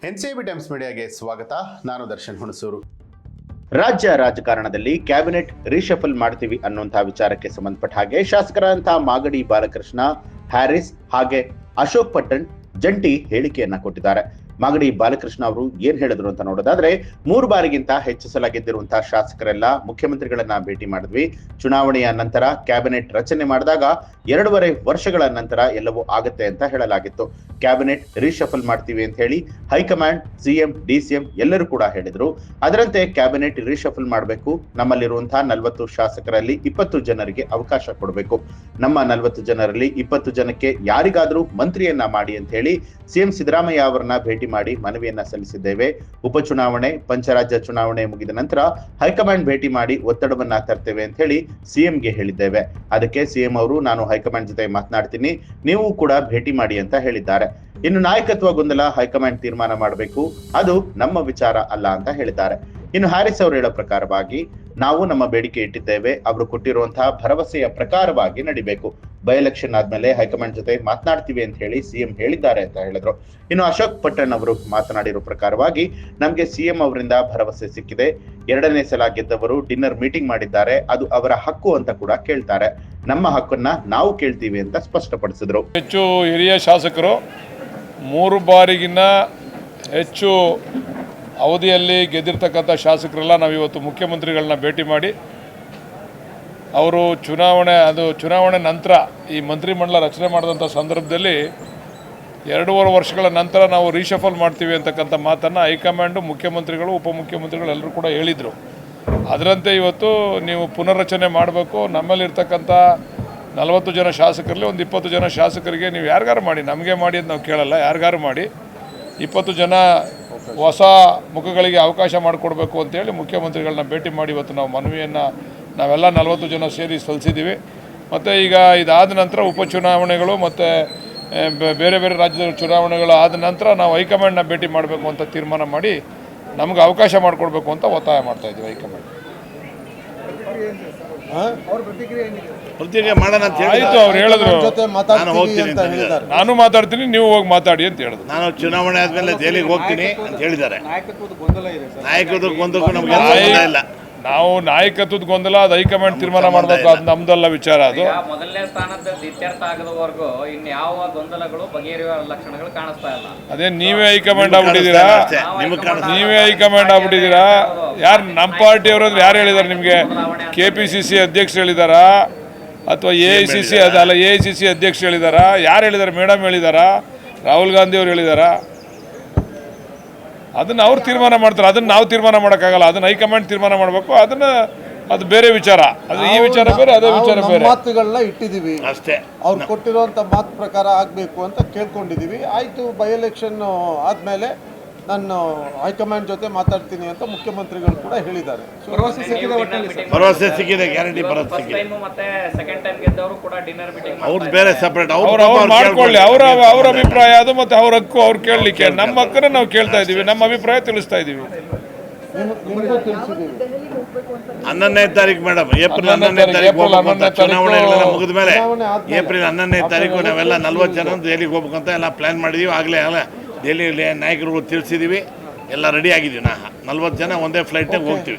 NCB times ಮೀಡಿಯಾಗೆ ಸ್ವಾಗತ. ನಾನು ದರ್ಶನ್ ಹುಣಸೂರು. ರಾಜ್ಯ ರಾಜಕಾರಣದಲ್ಲಿ ಕ್ಯಾಬಿನೆಟ್ ರೀಶಫಲ್ ಮಾಡ್ತೀವಿ ಅನ್ನುವಂತಹ ವಿಚಾರಕ್ಕೆ ಸಂಬಂಧಪಟ್ಟ ಹಾಗೆ ಶಾಸಕರಾದಂತಹ ಮಾಗಡಿ ಬಾಲಕೃಷ್ಣ, ಹ್ಯಾರಿಸ್ ಹಾಗೆ ಅಶೋಕ್ ಪಟ್ಟಣ್ ಜಂಟಿ ಹೇಳಿಕೆಯನ್ನ ಕೊಟ್ಟಿದ್ದಾರೆ. ಮಾಗಡಿ ಬಾಲಕೃಷ್ಣ ಅವರು ಏನ್ ಹೇಳಿದ್ರು ಅಂತ ನೋಡೋದಾದ್ರೆ, 3 ಬಾರಿಗಿಂತ ಹೆಚ್ಚು ಸಲ ಗೆದ್ದಿರುವಂತಹ ಶಾಸಕರೆಲ್ಲ ಮುಖ್ಯಮಂತ್ರಿಗಳನ್ನ ಭೇಟಿ ಮಾಡಿದ್ವಿ. ಚುನಾವಣೆಯ ನಂತರ ಕ್ಯಾಬಿನೆಟ್ ರಚನೆ ಮಾಡಿದಾಗ 2.5 ವರ್ಷಗಳ ನಂತರ ಎಲ್ಲವೂ ಆಗತ್ತೆ ಅಂತ ಹೇಳಲಾಗಿತ್ತು. ಕ್ಯಾಬಿನೆಟ್ ರೀಶಫಲ್ ಮಾಡ್ತೀವಿ ಅಂತ ಹೇಳಿ ಹೈಕಮಾಂಡ್, ಸಿಎಂ, ಡಿಸಿಎಂ ಎಲ್ಲರೂ ಕೂಡ ಹೇಳಿದ್ರು. ಅದರಂತೆ ಕ್ಯಾಬಿನೆಟ್ ರೀಶಫಲ್ ಮಾಡಬೇಕು. ನಮ್ಮಲ್ಲಿರುವಂತಹ 40 ಶಾಸಕರಲ್ಲಿ 20 ಜನರಿಗೆ ಅವಕಾಶ ಕೊಡಬೇಕು. ನಮ್ಮ 40 ಜನರಲ್ಲಿ 20 ಜನಕ್ಕೆ ಯಾರಿಗಾದ್ರೂ ಮಂತ್ರಿಯನ್ನ ಮಾಡಿ ಅಂತ ಹೇಳಿ ಸಿಎಂ ಸಿದ್ದರಾಮಯ್ಯ ಅವರನ್ನ ಭೇಟಿ ಮಾಡಿ ಮನವಿಯನ್ನ ಸಲ್ಲಿಸಿದ್ದೇವೆ. ಉಪಚುನಾವಣೆ, ಪಂಚರಾಜ್ಯ ಚುನಾವಣೆ ಮುಗಿದ ನಂತರ ಹೈಕಮಾಂಡ್ ಭೇಟಿ ಮಾಡಿ ಒತ್ತಡವನ್ನ ತರ್ತೇವೆ ಅಂತ ಹೇಳಿ ಸಿಎಂಗೆ ಹೇಳಿದ್ದೇವೆ. ಅದಕ್ಕೆ ಸಿಎಂ ಅವರು, ನಾನು ಹೈಕಮಾಂಡ್ ಜೊತೆ ಮಾತನಾಡ್ತೀನಿ, ನೀವು ಕೂಡ ಭೇಟಿ ಮಾಡಿ ಅಂತ ಹೇಳಿದ್ದಾರೆ. ಇನ್ನು ನಾಯಕತ್ವ ಗೊಂದಲ ಹೈಕಮಾಂಡ್ ತೀರ್ಮಾನ ಮಾಡಬೇಕು, ಅದು ನಮ್ಮ ವಿಚಾರ ಅಲ್ಲ ಅಂತ ಹೇಳಿದ್ದಾರೆ. ಇನ್ನು ಹ್ಯಾರಿಸ್ ಅವರು ಹೇಳೋ ಪ್ರಕಾರವಾಗಿ, ನಾವು ನಮ್ಮ ಬೇಡಿಕೆ ಇಟ್ಟಿದ್ದೇವೆ, ಅವರು ಕೊಟ್ಟಿರುವಂತಹ ಭರವಸೆಯ ಪ್ರಕಾರವಾಗಿ ನಡಿಬೇಕು. ಬೈ ಎಲೆಕ್ಷನ್ ಆದ್ಮೇಲೆ ಹೈಕಮಾಂಡ್ ಜೊತೆ ಮಾತನಾಡ್ತೀವಿ ಅಂತ ಹೇಳಿ ಸಿಎಂ ಹೇಳಿದ್ದಾರೆ ಅಂತ ಹೇಳಿದ್ರು. ಇನ್ನು ಅಶೋಕ್ ಪಟ್ಟಣ್ ಅವರು ಮಾತನಾಡಿರೋ ಪ್ರಕಾರವಾಗಿ, ನಮ್ಗೆ ಸಿಎಂ ಅವರಿಂದ ಭರವಸೆ ಸಿಕ್ಕಿದೆ. 2ನೇ ಸಲ ಗೆದ್ದವರು ಡಿನ್ನರ್ ಮೀಟಿಂಗ್ ಮಾಡಿದ್ದಾರೆ, ಅದು ಅವರ ಹಕ್ಕು ಅಂತ ಕೂಡ ಕೇಳ್ತಾರೆ. ನಮ್ಮ ಹಕ್ಕನ್ನ ನಾವು ಕೇಳ್ತೀವಿ ಅಂತ ಸ್ಪಷ್ಟಪಡಿಸಿದ್ರು. ಹೆಚ್ಚು ಹಿರಿಯ ಶಾಸಕರು 3 ಬಾರಿಗಿನ್ನ ಹೆಚ್ಚು ಅವಧಿಯಲ್ಲಿ ಗೆದ್ದಿರ್ತಕ್ಕಂಥ ಶಾಸಕರೆಲ್ಲ ನಾವಿವತ್ತು ಮುಖ್ಯಮಂತ್ರಿಗಳನ್ನ ಭೇಟಿ ಮಾಡಿ, ಅವರು ಚುನಾವಣೆ ನಂತರ ಈ ಮಂತ್ರಿಮಂಡಲ ರಚನೆ ಮಾಡಿದಂಥ ಸಂದರ್ಭದಲ್ಲಿ 2.5 ವರ್ಷಗಳ ನಂತರ ನಾವು ರೀಶಫಲ್ ಮಾಡ್ತೀವಿ ಅಂತಕ್ಕಂಥ ಮಾತನ್ನು ಹೈಕಮಾಂಡು, ಮುಖ್ಯಮಂತ್ರಿಗಳು, ಉಪಮುಖ್ಯಮಂತ್ರಿಗಳು ಎಲ್ಲರೂ ಕೂಡ ಹೇಳಿದರು. ಅದರಂತೆ ಇವತ್ತು ನೀವು ಪುನರ್ರಚನೆ ಮಾಡಬೇಕು. ನಮ್ಮಲ್ಲಿರ್ತಕ್ಕಂಥ 40 ಜನ ಶಾಸಕರಲ್ಲಿ ಒಂದು 20 ಜನ ಶಾಸಕರಿಗೆ ನೀವು ಯಾರಿಗಾರು ಮಾಡಿ, ನಮಗೆ ಮಾಡಿ ಅಂತ ನಾವು ಕೇಳಲ್ಲ, ಯಾರಿಗಾರು ಮಾಡಿ 20 ಜನ ಹೊಸ ಮುಖಗಳಿಗೆ ಅವಕಾಶ ಮಾಡಿಕೊಡ್ಬೇಕು ಅಂತೇಳಿ ಮುಖ್ಯಮಂತ್ರಿಗಳನ್ನ ಭೇಟಿ ಮಾಡಿ ಇವತ್ತು ನಾವು ಮನವಿಯನ್ನು ನಾವೆಲ್ಲ 40 ಜನ ಸೇರಿ ಸಲ್ಲಿಸಿದ್ದೀವಿ. ಮತ್ತು ಈಗ ಇದಾದ ನಂತರ ಉಪಚುನಾವಣೆಗಳು ಮತ್ತು ಬೇರೆ ಬೇರೆ ರಾಜ್ಯದ ಚುನಾವಣೆಗಳು ಆದ ನಂತರ ನಾವು ಹೈಕಮಾಂಡ್ನ ಭೇಟಿ ಮಾಡಬೇಕು ಅಂತ ತೀರ್ಮಾನ ಮಾಡಿ ನಮ್ಗೆ ಅವಕಾಶ ಮಾಡಿಕೊಡ್ಬೇಕು ಅಂತ ಒತ್ತಾಯ ಮಾಡ್ತಾಯಿದ್ದೀವಿ. ಹೈಕಮಾಂಡ್ ಪ್ರತಿಕ್ರಿಯೆ ಮಾಡೋಣ ಅಂತ ಆಯಿತು, ಅವ್ರು ಹೇಳಿದ್ರು ನಾನು ಹೋಗ್ತೀನಿ ಅಂತ ಹೇಳಿದ್ದಾರೆ. ನಾನು ಮಾತಾಡ್ತೀನಿ, ನೀವು ಹೋಗಿ ಮಾತಾಡಿ ಅಂತ ಹೇಳಿದ್ರು. ನಾನು ಚುನಾವಣೆ ಆದ್ಮೇಲೆ ದೆಹಲಿಗೆ ಹೋಗ್ತೀನಿ ಅಂತ ಹೇಳಿದ್ದಾರೆ. ನಾಯಕತ್ವದ ಗೊಂದಲಕ್ಕೂ ನಮಗೆ ಇಲ್ಲ. ನಾವು ನಾಯಕತ್ವದ ಗೊಂದಲ ಅದು ಹೈಕಮಾಂಡ್ ತೀರ್ಮಾನ ಮಾಡಬೇಕು, ಅದು ನಮ್ದಲ್ಲ ವಿಚಾರ. ಅದು ಮೊದಲನೇ ಸ್ಥಾನದ ಇತ್ಯರ್ಥ ಆಗದವರೆಗೂ ಇನ್ಯಾವ ಗೊಂದಲಗಳು ಬಗೆಹರಿಯುವ ಲಕ್ಷಣಗಳು ಕಾಣಿಸ್ತಾ ಇಲ್ಲ. ಅದೇ ನೀವೇ ಹೈಕಮಾಂಡ್ ಆಗ್ಬಿಟ್ಟಿದ್ದೀರಾ, ನೀವೇ ಹೈಕಮಾಂಡ್ ಆಗ್ಬಿಟ್ಟಿದ್ದೀರಾ. ಯಾರು ನಮ್ಮ ಪಾರ್ಟಿಯವರು ಅಂದ್ರೆ ಯಾರು ಹೇಳಿದ್ದಾರೆ ನಿಮಗೆ? KPCC ಅಧ್ಯಕ್ಷರು ಹೇಳಿದಾರಾ ಅಥವಾ AICC ಅದಲ್ಲ AICC ಅಧ್ಯಕ್ಷರು ಹೇಳಿದಾರಾ? ಯಾರು ಹೇಳಿದ್ದಾರೆ? ಮೇಡಮ್ ಹೇಳಿದಾರಾ? ರಾಹುಲ್ ಗಾಂಧಿ ಅವರು ಹೇಳಿದಾರಾ? ಅದನ್ನು ಅವ್ರು ತೀರ್ಮಾನ ಮಾಡ್ತಾರೆ, ಅದನ್ನು ನಾವು ತೀರ್ಮಾನ ಮಾಡೋಕ್ಕಾಗಲ್ಲ. ಅದನ್ನು ಹೈಕಮಾಂಡ್ ತೀರ್ಮಾನ ಮಾಡಬೇಕು. ಅದು ಬೇರೆ ವಿಚಾರ, ಅದು ಈ ವಿಚಾರ ಬೇರೆ, ಅದೇ ವಿಚಾರ ಬೇರೆ. ಮಾತುಗಳನ್ನ ಇಟ್ಟಿದ್ದೀವಿ ಅಷ್ಟೇ. ಅವ್ರು ಕೊಟ್ಟಿರುವಂಥ ಮಾತು ಪ್ರಕಾರ ಆಗಬೇಕು ಅಂತ ಕೇಳ್ಕೊಂಡಿದ್ದೀವಿ. ಆಯಿತು, ಬೈ ಎಲೆಕ್ಷನ್ ಆದಮೇಲೆ ನಾನು ಹೈಕಮಾಂಡ್ ಜೊತೆ ಮಾತಾಡ್ತೀನಿ ಅಂತ ಮುಖ್ಯಮಂತ್ರಿಗಳು ಕೂಡ ಹೇಳಿದ್ದಾರೆ. ಭರವಸೆ ಸಿಕ್ಕಿದೆ, ಗ್ಯಾರಂಟಿ ಭರವಸೆ ಸಿಕ್ಕಿದೆ. ಅವ್ರದ್ದು ಬೇರೆ ಸಪ್ರೇಟ್, ಅವ್ರು ಮಾಡ್ಕೊಳ್ಳಿ, ಅವ್ರ ಅಭಿಪ್ರಾಯ ಅದು, ಮತ್ತು ಅವ್ರ ಹಕ್ಕು ಅವ್ರು ಕೇಳಲಿಕ್ಕೆ. ನಮ್ಮ ಹಕ್ಕನ್ನು ನಾವು ಕೇಳ್ತಾ ಇದ್ದೀವಿ, ನಮ್ಮ ಅಭಿಪ್ರಾಯ ತಿಳಿಸ್ತಾ ಇದ್ದೀವಿ. 11ನೇ ತಾರೀಕು ಮೇಡಮ್, ಏಪ್ರಿಲ್ 11ನೇ ತಾರೀಕು ಚುನಾವಣೆಗಳೆಲ್ಲ ಮುಗಿದ ಮೇಲೆ ಏಪ್ರಿಲ್ 11ನೇ ತಾರೀಕು ನಾವೆಲ್ಲ 40 ಜನ ದೆಹಲಿಗೆ ಹೋಗ್ಬೇಕಂತ ಎಲ್ಲ ಪ್ಲಾನ್ ಮಾಡಿದೀವಿ. ಆಗಲೇ ದೆಹಲಿಯಲ್ಲಿ ನಾಯಕರಿಗೂ ತಿಳಿಸಿದ್ದೀವಿ, ಎಲ್ಲ ರೆಡಿ ಆಗಿದ್ದೀವಿ. 40 ಜನ ಒಂದೇ ಫ್ಲೈಟ್ನಾಗ ಹೋಗ್ತೀವಿ.